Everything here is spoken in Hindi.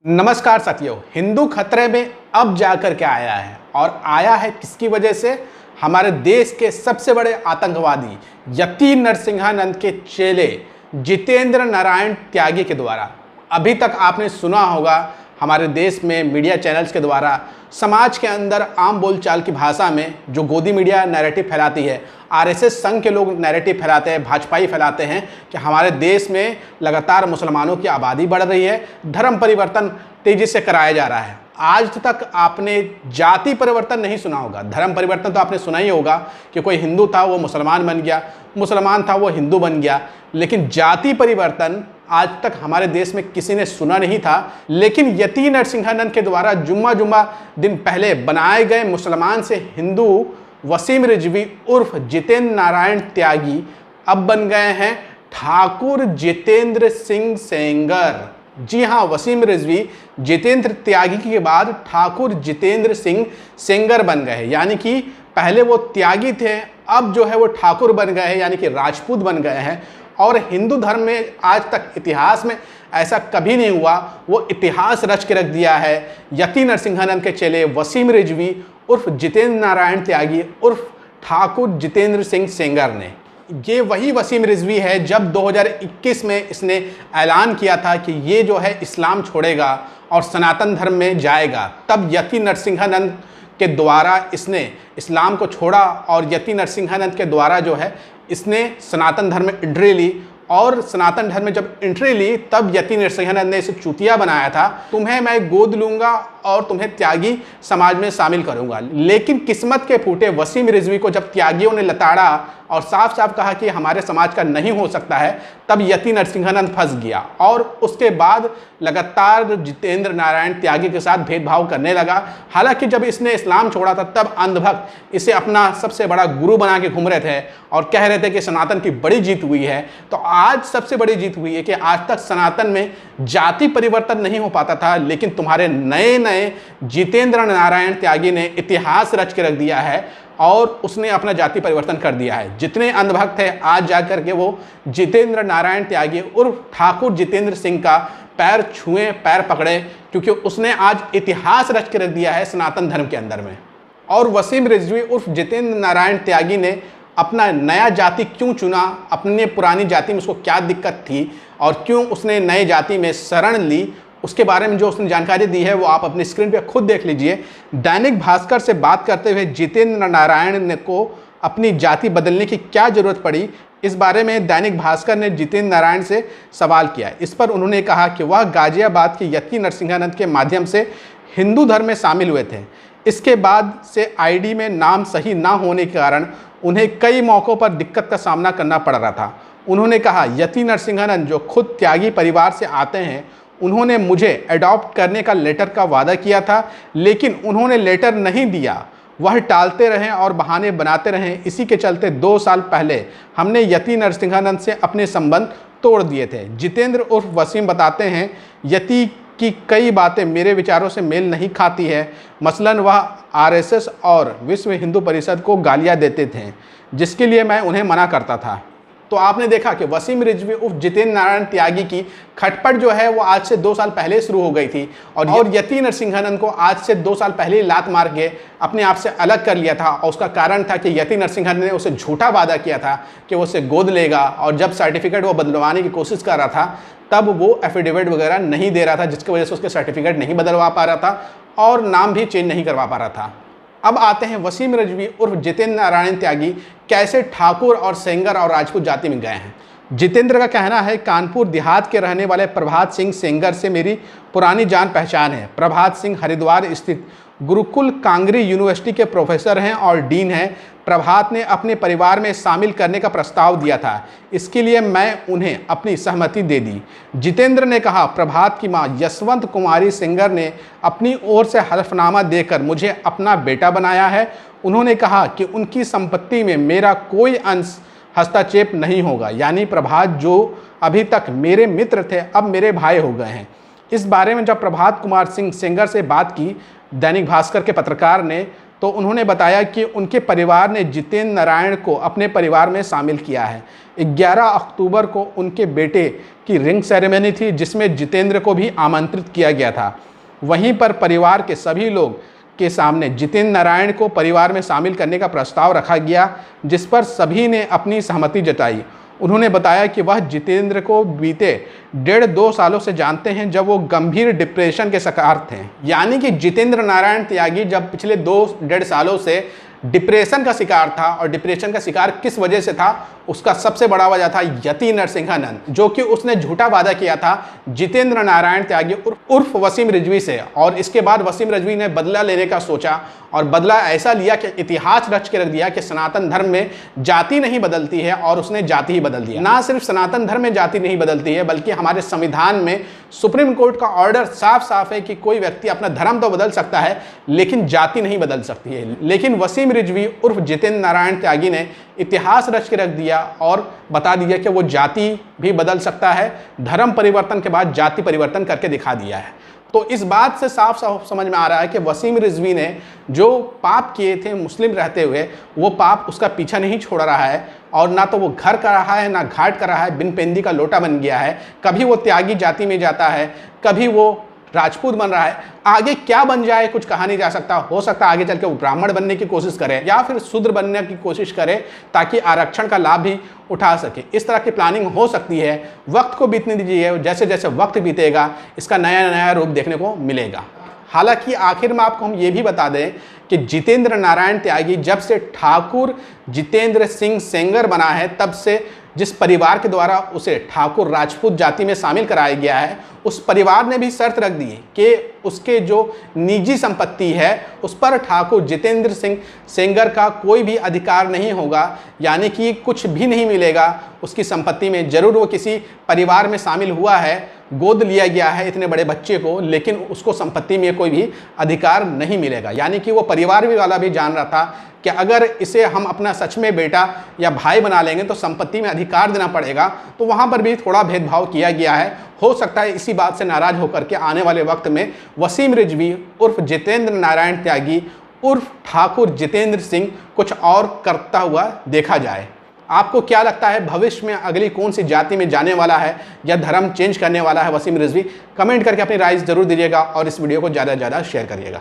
नमस्कार साथियों, हिंदू खतरे में अब जाकर के आया है और आया है किसकी वजह से? हमारे देश के सबसे बड़े आतंकवादी यति नरसिंहानंद के चेले जितेंद्र नारायण त्यागी के द्वारा। अभी तक आपने सुना होगा हमारे देश में मीडिया चैनल्स के द्वारा समाज के अंदर आम बोलचाल की भाषा में जो गोदी मीडिया नैरेटिव फैलाती है, आरएसएस संघ के लोग नैरेटिव फैलाते हैं, भाजपाई फैलाते हैं कि हमारे देश में लगातार मुसलमानों की आबादी बढ़ रही है, धर्म परिवर्तन तेजी से कराया जा रहा है। आज तक आपने जाति परिवर्तन नहीं सुना होगा, धर्म परिवर्तन तो आपने सुना ही होगा कि कोई हिंदू था वो मुसलमान बन गया, मुसलमान था वो हिंदू बन गया, लेकिन जाति परिवर्तन आज तक हमारे देश में किसी ने सुना नहीं था। लेकिन यति नरसिंहानंद के द्वारा जुम्मा दिन पहले बनाए गए मुसलमान से हिंदू वसीम रिजवी उर्फ जितेंद्र नारायण त्यागी अब बन गए हैं ठाकुर जितेंद्र सिंह सेंगर। जी हाँ, वसीम रिजवी जितेंद्र त्यागी के बाद ठाकुर जितेंद्र सिंह सेंगर बन गए हैं, यानी कि पहले वो त्यागी थे, अब जो है वो ठाकुर बन गए हैं, यानी कि राजपूत बन गए हैं। और हिंदू धर्म में आज तक इतिहास में ऐसा कभी नहीं हुआ, वो इतिहास रच के रख दिया है यति नरसिंहानंद के चेले वसीम रिजवी उर्फ जितेंद्र नारायण त्यागी उर्फ ठाकुर जितेंद्र सिंह सेंगर ने। ये वही वसीम रिजवी है जब 2021 में इसने ऐलान किया था कि ये जो है इस्लाम छोड़ेगा और सनातन धर्म में जाएगा। तब यति नरसिंहानंद के द्वारा इसने इस्लाम को छोड़ा और यति नरसिंहानंद के द्वारा जो है इसने सनातन धर्म में एंट्री ली। और सनातन धर्म में जब एंट्री ली तब यति नरसिंहानंद ने इसे चूतिया बनाया था, तुम्हें मैं गोद लूंगा और तुम्हें त्यागी समाज में शामिल करूंगा। लेकिन किस्मत के फूटे वसीम रिजवी को जब त्यागियों ने लताड़ा और साफ साफ कहा कि हमारे समाज का नहीं हो सकता है, तब यति नरसिंहानंद फंस गया और उसके बाद लगातार जितेंद्र नारायण त्यागी के साथ भेदभाव करने लगा। हालांकि जब इसने इस्लाम छोड़ा था तब अंधभक्त इसे अपना सबसे बड़ा गुरु बना के घूम रहे थे और कह रहे थे कि सनातन की बड़ी जीत हुई है। तो आज सबसे बड़ी जीत हुई है कि आज तक सनातन में जाति परिवर्तन नहीं हो पाता था, लेकिन तुम्हारे नए जितेंद्र नारायण त्यागी ने इतिहास रच के रख दिया है और उसने अपना जाति परिवर्तन कर दिया है। जितने अंधभक्त थे आज जाकर के वो जितेंद्र नारायण त्यागी उर्फ ठाकुर जितेंद्र सिंह का पैर छुए, पैर पकड़े, क्योंकि उसने आज इतिहास रच के रख दिया है सनातन धर्म के अंदर में। और वसीम रिजवी उर्फ जितेंद्र नारायण त्यागी ने अपना नया जाति क्यों चुना, अपने पुरानी जाति में उसको क्या दिक्कत थी और क्यों उसने नए जाति में शरण ली, उसके बारे में जो उसने जानकारी दी है वो आप अपनी स्क्रीन पे खुद देख लीजिए। दैनिक भास्कर से बात करते हुए जितेंद्र नारायण को अपनी जाति बदलने की क्या ज़रूरत पड़ी, इस बारे में दैनिक भास्कर ने जितेंद्र नारायण से सवाल किया। इस पर उन्होंने कहा कि वह गाजियाबाद के यति नरसिंहानंद के माध्यम से हिंदू धर्म में शामिल हुए थे। इसके बाद से आईडी में नाम सही ना होने के कारण उन्हें कई मौक़ों पर दिक्कत का सामना करना पड़ रहा था। उन्होंने कहा, यति नरसिंहानंद जो खुद त्यागी परिवार से आते हैं, उन्होंने मुझे अडॉप्ट करने का लेटर का वादा किया था, लेकिन उन्होंने लेटर नहीं दिया, वह टालते रहे और बहाने बनाते रहे। इसी के चलते 2 साल पहले हमने यति नरसिंहानंद से अपने संबंध तोड़ दिए थे। जितेंद्र उर्फ वसीम बताते हैं, यति की कई बातें मेरे विचारों से मेल नहीं खाती है। मसलन वह आरएसएस और विश्व हिंदू परिषद को गालियां देते थे, जिसके लिए मैं उन्हें मना करता था। तो आपने देखा कि वसीम रिजवी उर्फ जितेंद्र नारायण त्यागी की खटपट जो है वो आज से 2 साल पहले शुरू हो गई थी और यति नरसिंहानंद को आज से 2 साल पहले ही लात मार के अपने आप से अलग कर लिया था। और उसका कारण था कि यति नरसिंहानंद ने उसे झूठा वादा किया था कि वो उसे गोद लेगा, और जब सर्टिफिकेट वो बदलवाने की कोशिश कर रहा था तब वो एफिडेविट वगैरह नहीं दे रहा था, जिसकी वजह से उसके सर्टिफिकेट नहीं बदलवा पा रहा था और नाम भी चेंज नहीं करवा पा रहा था। अब आते हैं वसीम रिजवी उर्फ जितेंद्र नारायण त्यागी कैसे ठाकुर और सेंगर और राजपूत जाति में गए हैं। जितेंद्र का कहना है, कानपुर देहात के रहने वाले प्रभात सिंह सेंगर से मेरी पुरानी जान पहचान है। प्रभात सिंह हरिद्वार स्थित गुरुकुल कांगरी यूनिवर्सिटी के प्रोफेसर हैं और डीन हैं। प्रभात ने अपने परिवार में शामिल करने का प्रस्ताव दिया था, इसके लिए मैं उन्हें अपनी सहमति दे दी। जितेंद्र ने कहा, प्रभात की मां यशवंत कुमारी सेंगर ने अपनी ओर से हलफनामा देकर मुझे अपना बेटा बनाया है। उन्होंने कहा कि उनकी संपत्ति में मेरा कोई अंश हस्तक्षेप नहीं होगा, यानी प्रभात जो अभी तक मेरे मित्र थे अब मेरे भाई हो गए हैं। इस बारे में जब प्रभात कुमार सिंह सेंगर से बात की दैनिक भास्कर के पत्रकार ने, तो उन्होंने बताया कि उनके परिवार ने जितेंद्र नारायण को अपने परिवार में शामिल किया है। 11 अक्टूबर को उनके बेटे की रिंग सेरेमनी थी जिसमें जितेंद्र को भी आमंत्रित किया गया था। वहीं पर परिवार के सभी लोग के सामने जितेंद्र नारायण को परिवार में शामिल करने का प्रस्ताव रखा गया, जिस पर सभी ने अपनी सहमति जताई। उन्होंने बताया कि वह जितेंद्र को बीते 1.5-2 सालों से जानते हैं, जब वो गंभीर डिप्रेशन के शिकार थे। यानी कि जितेंद्र नारायण त्यागी जब पिछले 2-1.5 सालों से डिप्रेशन का शिकार था, और डिप्रेशन का शिकार किस वजह से था, उसका सबसे बड़ा वजह था यति नरसिंहानंद, जो कि उसने झूठा वादा किया था जितेंद्र नारायण त्यागी उर्फ वसीम रिजवी से। और इसके बाद वसीम रिजवी ने बदला लेने का सोचा, और बदला ऐसा लिया कि इतिहास रच के रख दिया कि सनातन धर्म में जाति नहीं बदलती है, और उसने जाति ही बदल दिया। ना सिर्फ सनातन धर्म में जाति नहीं बदलती है, बल्कि हमारे संविधान में सुप्रीम कोर्ट का ऑर्डर साफ साफ है कि कोई व्यक्ति अपना धर्म तो बदल सकता है लेकिन जाति नहीं बदल सकती है। लेकिन वसीम रिजवी उर्फ जितेंद्र नारायण त्यागी ने इतिहास रच के रख दिया और बता दिया कि वो जाति भी बदल सकता है, धर्म परिवर्तन के बाद जाति परिवर्तन करके दिखा दिया है। तो इस बात से साफ साफ समझ में आ रहा है कि वसीम रिजवी ने जो पाप किए थे मुस्लिम रहते हुए, वो पाप उसका पीछा नहीं छोड़ रहा है, और ना तो वो घर का रहा है ना घाट का रहा है, बिन पेंदी का लोटा बन गया है। कभी वो त्यागी जाति में जाता है, कभी वो राजपूत बन रहा है। आगे क्या बन जाए कुछ कहा नहीं जा सकता। हो सकता है आगे चल के वो ब्राह्मण बनने की कोशिश करे या फिर शूद्र बनने की कोशिश करे, ताकि आरक्षण का लाभ भी उठा सके। इस तरह की प्लानिंग हो सकती है। वक्त को बीतने दीजिए, जैसे जैसे वक्त बीतेगा इसका नया नया रूप देखने को मिलेगा। हालांकि आखिर में आपको हम ये भी बता दें कि जितेंद्र नारायण त्यागी जब से ठाकुर जितेंद्र सिंह सेंगर बना है, तब से जिस परिवार के द्वारा उसे ठाकुर राजपूत जाति में शामिल कराया गया है, उस परिवार ने भी शर्त रख दी कि उसके जो निजी संपत्ति है उस पर ठाकुर जितेंद्र सिंह सेंगर का कोई भी अधिकार नहीं होगा। यानी कि कुछ भी नहीं मिलेगा उसकी संपत्ति में। जरूर वो किसी परिवार में शामिल हुआ है, गोद लिया गया है इतने बड़े बच्चे को, लेकिन उसको संपत्ति में कोई भी अधिकार नहीं मिलेगा। यानी कि वो परिवार भी वाला भी जान रहा था कि अगर इसे हम अपना सच में बेटा या भाई बना लेंगे तो संपत्ति में अधिकार देना पड़ेगा। तो वहाँ पर भी थोड़ा भेदभाव किया गया है। हो सकता है इसी बात से नाराज होकर के आने वाले वक्त में वसीम रिजवी उर्फ जितेंद्र नारायण त्यागी उर्फ ठाकुर जितेंद्र सिंह कुछ और करता हुआ देखा जाए। आपको क्या लगता है, भविष्य में अगली कौन सी जाति में जाने वाला है या धर्म चेंज करने वाला है वसीम रिजवी? कमेंट करके अपनी राय जरूर दीजिएगा और इस वीडियो को ज़्यादा से ज़्यादा शेयर करिएगा।